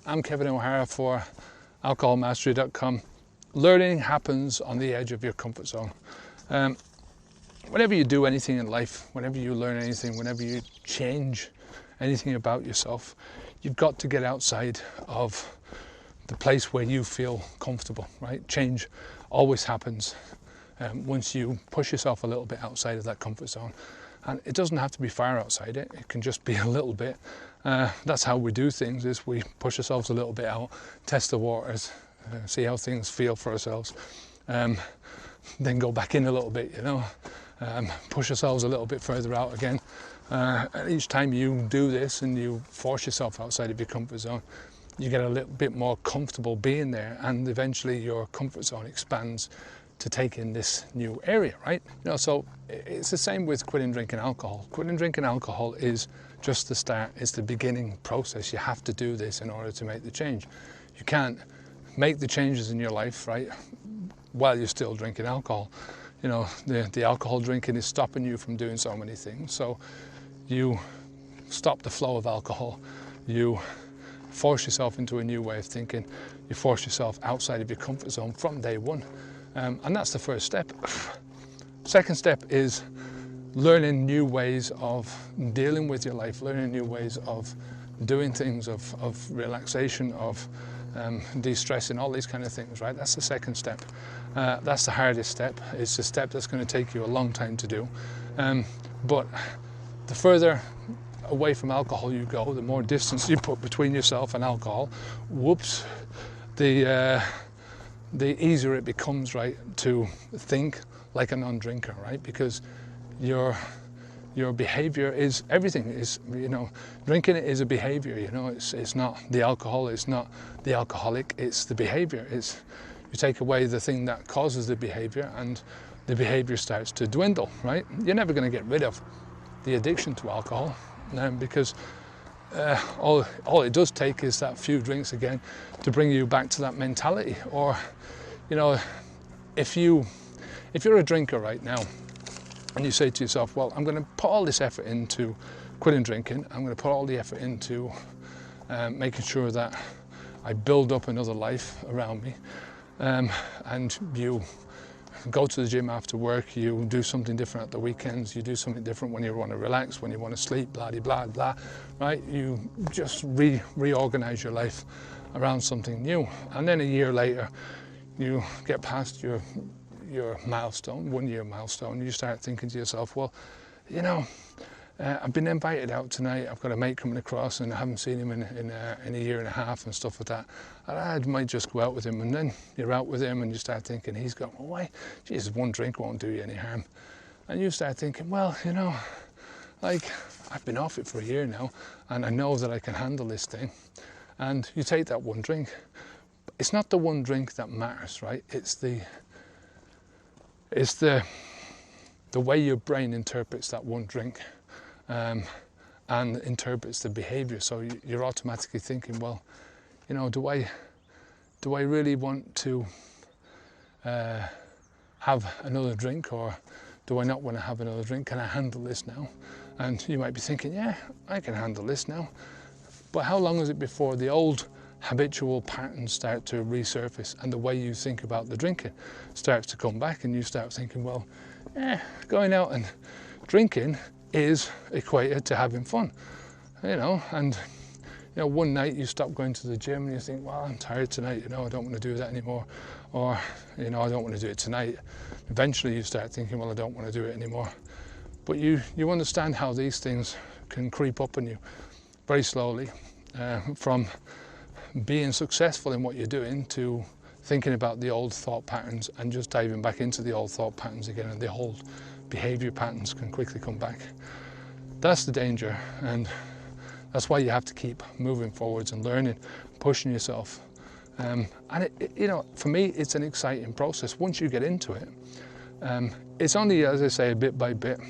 I'm Kevin O'Hara for alcoholmastery.com. Learning happens on the edge of your comfort zone. Whenever you do anything in life, whenever you learn anything, whenever you change anything about yourself, you've got to get outside of the place where you feel comfortable, right? Change always happens once you push yourself a little bit outside of that comfort zone. And it doesn't have to be far outside it, it can just be a little bit. That's how we do things, is we push ourselves a little bit out, test the waters, see how things feel for ourselves, then go back in a little bit, push ourselves a little bit further out again. And each time you do this and you force yourself outside of your comfort zone, you get a little bit more comfortable being there, and eventually your comfort zone expands to take in this new area, right? So it's the same with quitting drinking alcohol. Quitting drinking alcohol is just the start, it's the beginning process. You have to do this in order to make the change. You can't make the changes in your life, right, while you're still drinking alcohol. The alcohol drinking is stopping you from doing so many things. So you stop the flow of alcohol, you force yourself into a new way of thinking, you force yourself outside of your comfort zone from day one. And that's the first step. Second step is learning new ways of dealing with your life, learning new ways of doing things, of relaxation, of de-stressing, all these kind of things, right? That's the second step. That's the hardest step. It's a step that's going to take you a long time to do. But the further away from alcohol you go, the more distance you put between yourself and alcohol, the easier it becomes, right, to think like a non-drinker, right? Because your behavior is everything. Drinking is a behavior. It's not the alcohol, it's not the alcoholic, it's the behavior. You take away the thing that causes the behavior, and the behavior starts to dwindle, right? You're never going to get rid of the addiction to alcohol, because all it does take is that few drinks again to bring you back to that mentality. Or, if you're a drinker right now and you say to yourself, well, I'm going to put all this effort into quitting drinking, I'm going to put all the effort into making sure that I build up another life around me, and you go to the gym after work, you do something different at the weekends, you do something different when you want to relax, when you want to sleep, blah, blah, blah, right? You just reorganize your life around something new. And then a year later, you get past your milestone, 1 year milestone, you start thinking to yourself, well, I've been invited out tonight, I've got a mate coming across and I haven't seen him in a year and a half and stuff like that. And I might just go out with him, and then you're out with him and you start thinking, he's going, well, why? Jesus, one drink won't do you any harm. And you start thinking, well, I've been off it for a year now and I know that I can handle this thing. And you take that one drink. It's not the one drink that matters, right? It's the way your brain interprets that one drink. And interprets the behavior. So you're automatically thinking, well, do I really want to have another drink, or do I not want to have another drink? Can I handle this now? And you might be thinking, yeah, I can handle this now. But how long is it before the old habitual patterns start to resurface and the way you think about the drinking starts to come back, and you start thinking, well, going out and drinking is equated to having fun, and one night you stop going to the gym and you think, well, I'm tired tonight, I don't want to do that anymore, or I don't want to do it tonight. Eventually you start thinking, well, I don't want to do it anymore. But you understand how these things can creep up on you very slowly, from being successful in what you're doing to thinking about the old thought patterns and just diving back into the old thought patterns again, and the old behavior patterns can quickly come back. That's the danger, and that's why you have to keep moving forwards and learning, pushing yourself. And for me, it's an exciting process once you get into it. It's only, as I say, bit by bit.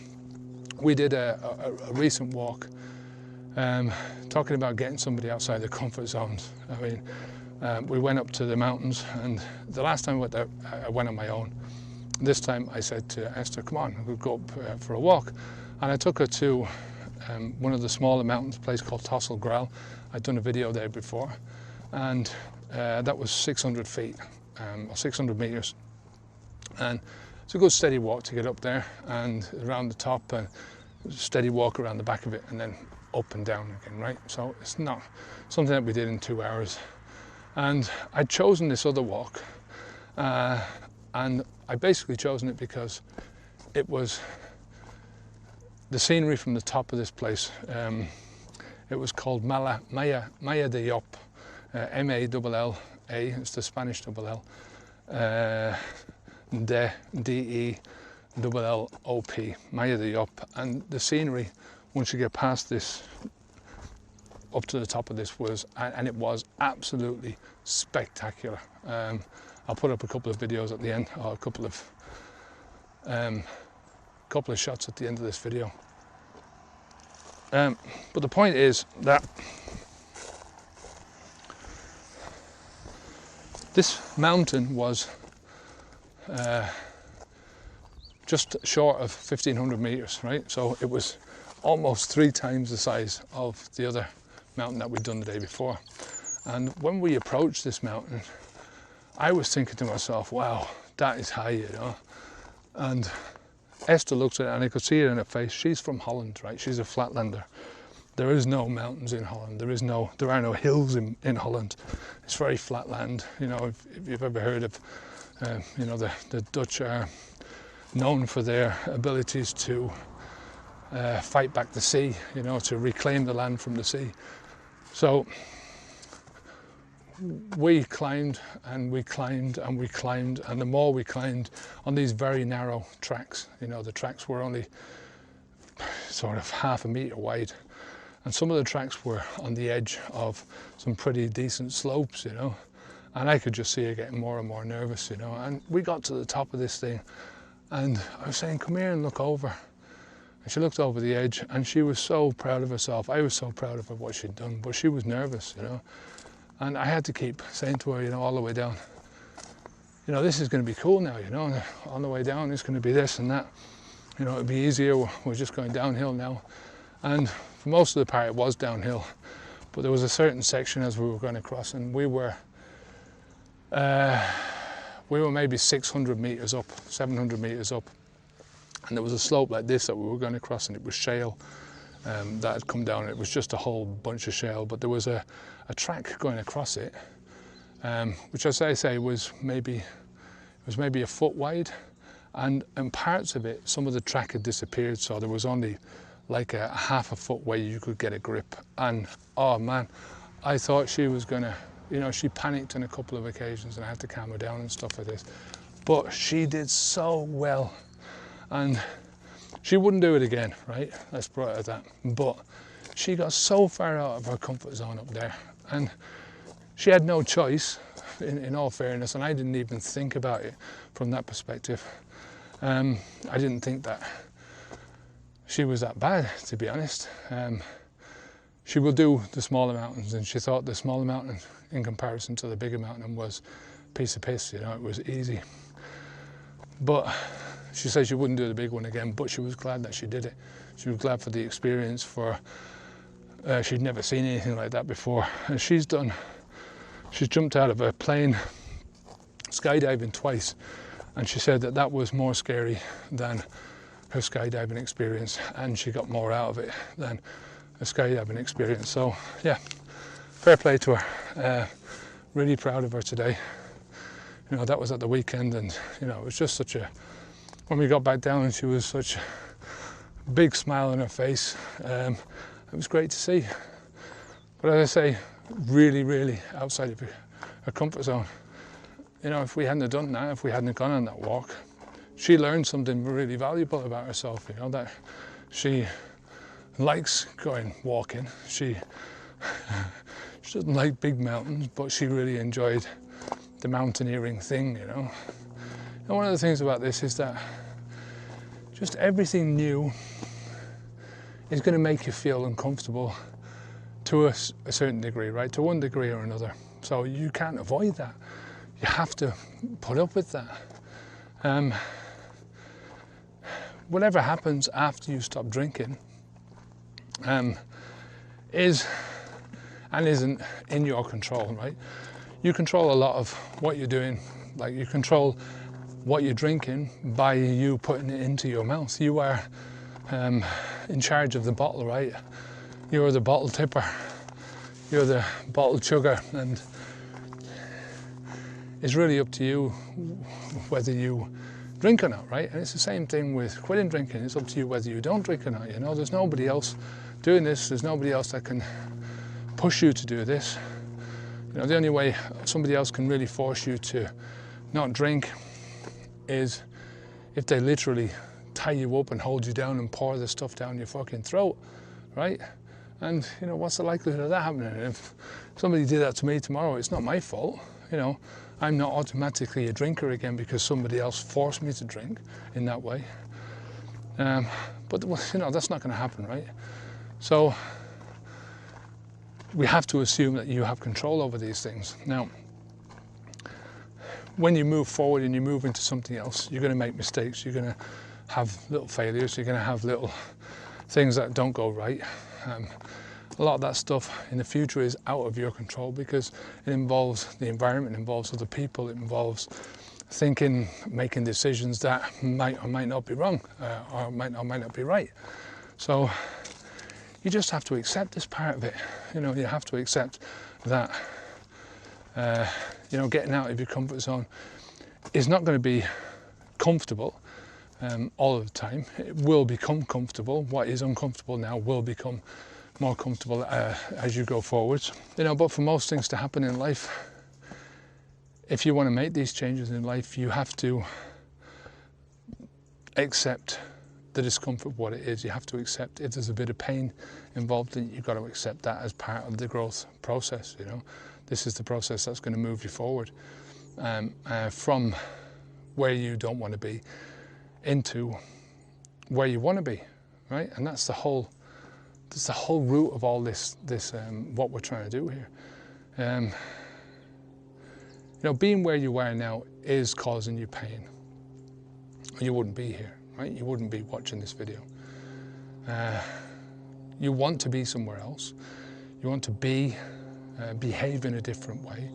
We did a recent walk, talking about getting somebody outside their comfort zones. We went up to the mountains, and the last time I went there, I went on my own. This time I said to Esther, come on, we'll go up for a walk. And I took her to one of the smaller mountains, a place called Tossal Grell. I'd done a video there before. and that was 600 feet, or 600 meters. And it's a good steady walk to get up there and around the top, and steady walk around the back of it, and then up and down again, right? So it's not something that we did in 2 hours. And I'd chosen this other walk, and I basically chosen it because it was the scenery from the top of this place. It was called Malla de Llop, M-A-L-L-A, it's the Spanish double L, D-E-L-L-O-P, Malla de Llop. And the scenery, once you get past this, up to the top of this, and it was absolutely spectacular. I'll put up a couple of videos at the end, or a couple of shots at the end of this video. But the point is that this mountain was just short of 1,500 meters, right? So it was almost 3 times the size of the other mountain that we'd done the day before. And when we approached this mountain, I was thinking to myself, wow, that is high, you know. And Esther looked at it, and I could see it in her face. She's from Holland, right? She's a flatlander. There is no mountains in Holland. There are no hills in Holland. It's very flat land. You know, if you've ever heard of, you know, the Dutch are known for their abilities to fight back the sea, you know, to reclaim the land from the sea. So we climbed and we climbed and we climbed, and the more we climbed on these very narrow tracks, you know, the tracks were only sort of half a metre wide, and some of the tracks were on the edge of some pretty decent slopes, you know, and I could just see her getting more and more nervous, you know. And we got to the top of this thing, and I was saying, come here and look over. And she looked over the edge, and she was so proud of herself. I was so proud of her, what she'd done, but she was nervous, you know. And I had to keep saying to her, you know, all the way down, you know, this is going to be cool now, you know, on the way down it's going to be this and that, you know, it'll be easier, we're just going downhill now. And for most of the part it was downhill, but there was a certain section as we were going across, and we were maybe 600 meters up, 700 meters up, and there was a slope like this that we were going across, and it was shale that had come down. It was just a whole bunch of shale, but there was a track going across it, which, as I say, was maybe a foot wide, and in parts of it, some of the track had disappeared, so there was only like a half a foot where you could get a grip. And oh man, I thought she was gonna, you know, she panicked on a couple of occasions, and I had to calm her down and stuff like this. But she did so well, and she wouldn't do it again, right? Let's put it at that. But she got so far out of her comfort zone up there, and she had no choice, in all fairness, and I didn't even think about it from that perspective. I didn't think that she was that bad, to be honest. She will do the smaller mountains, and she thought the smaller mountain in comparison to the bigger mountain was a piece of piss, you know, it was easy. But she said she wouldn't do the big one again, but she was glad that she did it. She was glad for the experience, she'd never seen anything like that before. And she's jumped out of a plane skydiving twice, and she said that was more scary than her skydiving experience, and she got more out of it than a skydiving experience. So yeah, fair play to her. Really proud of her today. You know, that was at the weekend, and you know, it was just when we got back down, she was such a big smile on her face. It was great to see. But as I say, really, really outside of her comfort zone. You know, if we hadn't have done that, if we hadn't gone on that walk, she learned something really valuable about herself, you know, that she likes going walking. She doesn't like big mountains, but she really enjoyed the mountaineering thing, you know. And one of the things about this is that just everything new is going to make you feel uncomfortable to a certain degree, right? To one degree or another. So you can't avoid that. You have to put up with that. Whatever happens after you stop drinking is and isn't in your control, right? You control a lot of what you're doing, like you control what you're drinking by you putting it into your mouth. You are in charge of the bottle, right? You're the bottle tipper, you're the bottle chugger, and it's really up to you whether you drink or not, right? And it's the same thing with quitting drinking. It's up to you whether you don't drink or not, you know? There's nobody else doing this. There's nobody else that can push you to do this. You know, the only way somebody else can really force you to not drink is if they literally tie you up and hold you down and pour the stuff down your fucking throat, right? And, you know, what's the likelihood of that happening? If somebody did that to me tomorrow, it's not my fault, you know? I'm not automatically a drinker again because somebody else forced me to drink in that way. But, you know, that's not going to happen, right? So we have to assume that you have control over these things. Now, when you move forward and you move into something else, you're going to make mistakes. You're going to have little failures. You're going to have little things that don't go right. A lot of that stuff in the future is out of your control because it involves the environment, it involves other people, it involves thinking, making decisions that might or might not be wrong, or might not be right. So you just have to accept this part of it. You know, you have to accept that, you know, getting out of your comfort zone is not going to be comfortable all of the time. It will become comfortable. What is uncomfortable now will become more comfortable as you go forwards. You know, but for most things to happen in life, if you want to make these changes in life, you have to accept the discomfort of what it is. You have to accept if there's a bit of pain involved in it, you've got to accept that as part of the growth process, you know. This is the process that's going to move you forward from where you don't want to be into where you want to be, right? And that's the whole root of all this what we're trying to do here. You know, being where you are now is causing you pain. You wouldn't be here, right? You wouldn't be watching this video. You want to be somewhere else. You want to behave in a different way.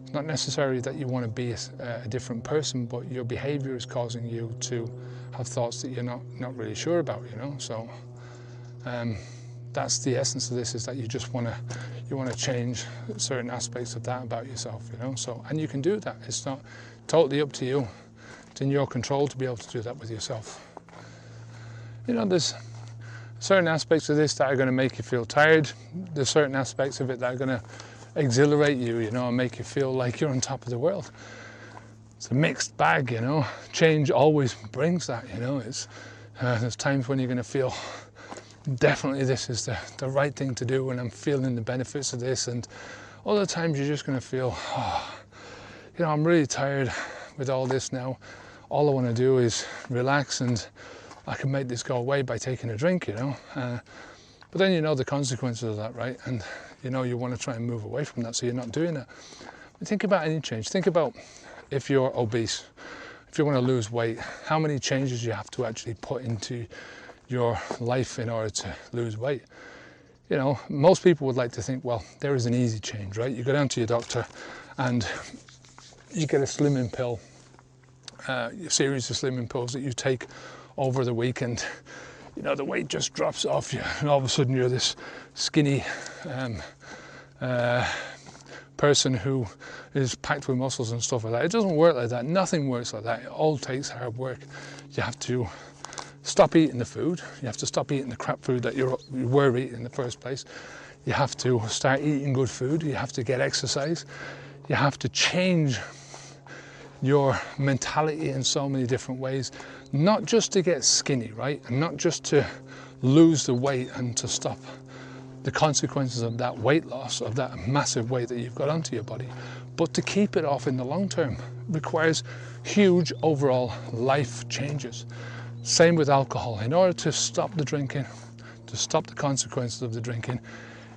It's not necessarily that you want to be a different person, but your behavior is causing you to have thoughts that you're not really sure about, you know? So that's the essence of this, is that you want to change certain aspects of that about yourself, you know. So, and you can do that. It's not totally up to you. It's in your control to be able to do that with yourself. You know, there's certain aspects of this that are going to make you feel tired. There's certain aspects of it that are going to exhilarate you, you know, and make you feel like you're on top of the world. It's a mixed bag, you know. Change always brings that, you know. There's times when you're going to feel definitely this is the right thing to do and I'm feeling the benefits of this, and other times you're just going to feel, oh, you know, I'm really tired with all this now. All I want to do is relax and I can make this go away by taking a drink, you know. But then you know the consequences of that, right? And you know you want to try and move away from that, so you're not doing it. But think about any change. Think about if you're obese, if you want to lose weight, how many changes you have to actually put into your life in order to lose weight. You know, most people would like to think, well, there is an easy change, right? You go down to your doctor and you get a slimming pill, a series of slimming pills that you take over the weekend. You know, the weight just drops off you and all of a sudden you're this skinny person who is packed with muscles and stuff like that. It doesn't work like that. Nothing works like that. It all takes hard work. You have to stop eating the food. You have to stop eating the crap food that you were eating in the first place. You have to start eating good food. You have to get exercise. You have to change your mentality in so many different ways, not just to get skinny, right? And not just to lose the weight and to stop the consequences of that weight loss, of that massive weight that you've got onto your body, but to keep it off in the long term requires huge overall life changes. Same with alcohol. In order to stop the drinking, to stop the consequences of the drinking,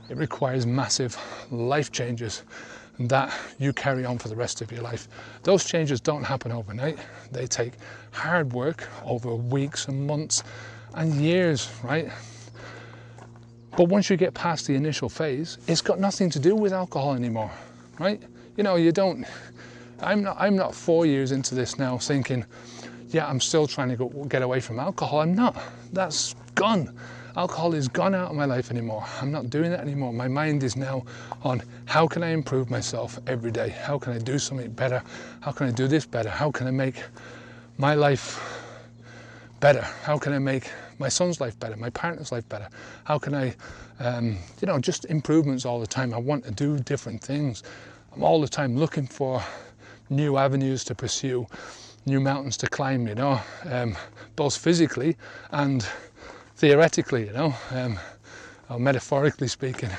it requires massive life changes that you carry on for the rest of your life. Those changes don't happen overnight. They take hard work over weeks and months and years, right? But once you get past the initial phase, it's got nothing to do with alcohol anymore, right? You know, I'm not 4 years into this now thinking, yeah, I'm still trying to get away from alcohol. I'm not. That's gone. Alcohol is gone out of my life anymore. I'm not doing that anymore. My mind is now on how can I improve myself every day? How can I do something better? How can I do this better? How can I make my life better? How can I make my son's life better? My partner's life better? How can I, just improvements all the time. I want to do different things. I'm all the time looking for new avenues to pursue, new mountains to climb, both physically and theoretically, or metaphorically speaking.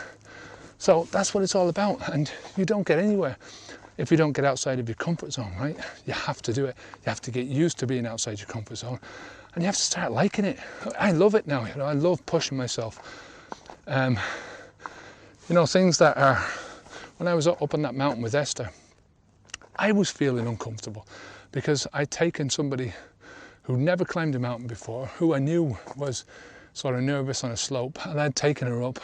So that's what it's all about, and you don't get anywhere if you don't get outside of your comfort zone, right? You have to do it. You have to get used to being outside your comfort zone, and you have to start liking it. I love it now, I love pushing myself. Things that are, when I was up on that mountain with Esther, I was feeling uncomfortable because I'd taken somebody who never climbed a mountain before, who I knew was sort of nervous on a slope, and I'd taken her up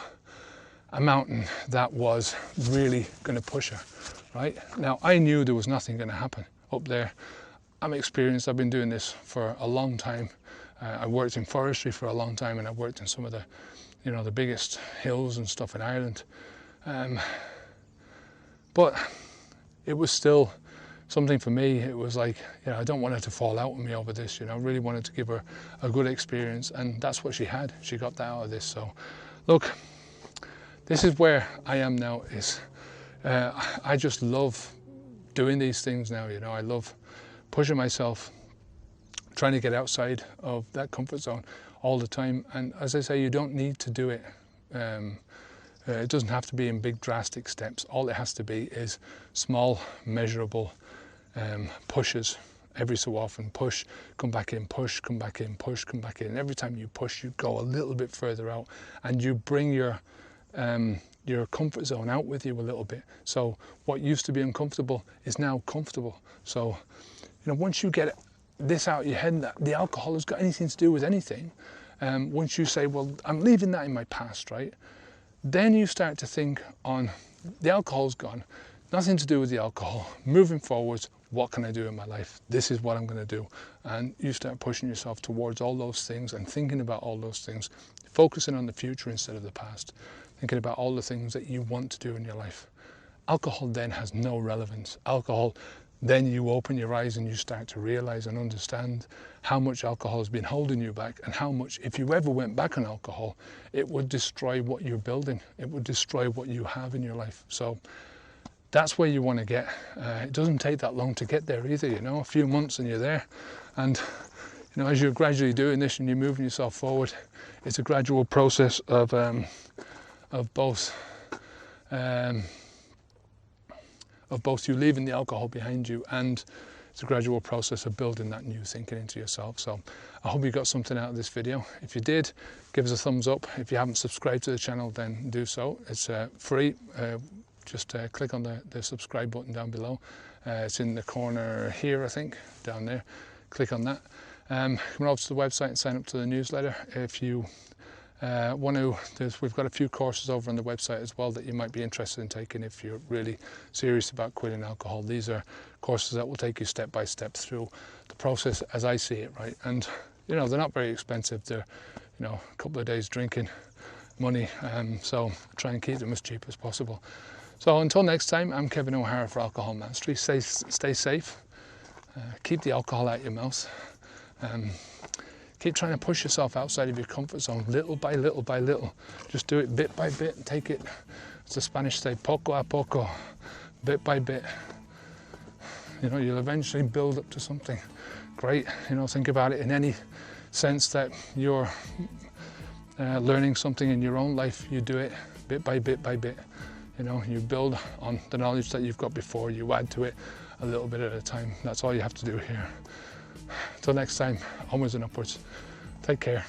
a mountain that was really going to push her, right? Now, I knew there was nothing going to happen up there. I'm experienced, I've been doing this for a long time. I worked in forestry for a long time, and I worked in some of the, the biggest hills and stuff in Ireland. But it was still something for me. It was like, I don't want her to fall out with me over this, I really wanted to give her a good experience, and that's what she had. She got that out of this. So look, this is where I am now. I just love doing these things now, I love pushing myself, trying to get outside of that comfort zone all the time. And as I say, you don't need to do it. It doesn't have to be in big drastic steps. All it has to be is small, measurable pushes every so often. Push, come back in, push, come back in, push, come back in. And every time you push, you go a little bit further out, and you bring your comfort zone out with you a little bit. So what used to be uncomfortable is now comfortable. So, once you get this out of your head, that the alcohol has got anything to do with anything, once you say, well, I'm leaving that in my past, right? Then you start to think on, the alcohol's gone, nothing to do with the alcohol. Moving forwards, what can I do in my life? This is what I'm going to do. And you start pushing yourself towards all those things and thinking about all those things, focusing on the future instead of the past, thinking about all the things that you want to do in your life. Alcohol then has no relevance. Alcohol, then you open your eyes and you start to realize and understand how much alcohol has been holding you back, and how much, if you ever went back on alcohol, it would destroy what you're building. It would destroy what you have in your life. So that's where you want to get. It doesn't take that long to get there either, a few months and you're there. And as you're gradually doing this and you're moving yourself forward, it's a gradual process of both you leaving the alcohol behind you, and it's a gradual process of building that new thinking into yourself. So I hope you got something out of this video. If you did, give us a thumbs up. If you haven't subscribed to the channel, then do so. It's free. Just click on the subscribe button down below. It's in the corner here, I think, down there. Click on that. Come over to the website and sign up to the newsletter. If you want to, we've got a few courses over on the website as well that you might be interested in taking if you're really serious about quitting alcohol. These are courses that will take you step by step through the process as I see it, right? And they're not very expensive. They're a couple of days drinking money, so try and keep them as cheap as possible. So until next time, I'm Kevin O'Hara for Alcohol Mastery. Stay safe, keep the alcohol out your mouth. Keep trying to push yourself outside of your comfort zone, little by little by little. Just do it bit by bit. Take it, as the Spanish say, poco a poco, bit by bit. You'll eventually build up to something great. Think about it in any sense that you're learning something in your own life. You do it bit by bit by bit. You build on the knowledge that you've got before. You add to it a little bit at a time. That's all you have to do here. Until next time, onwards and upwards. Take care.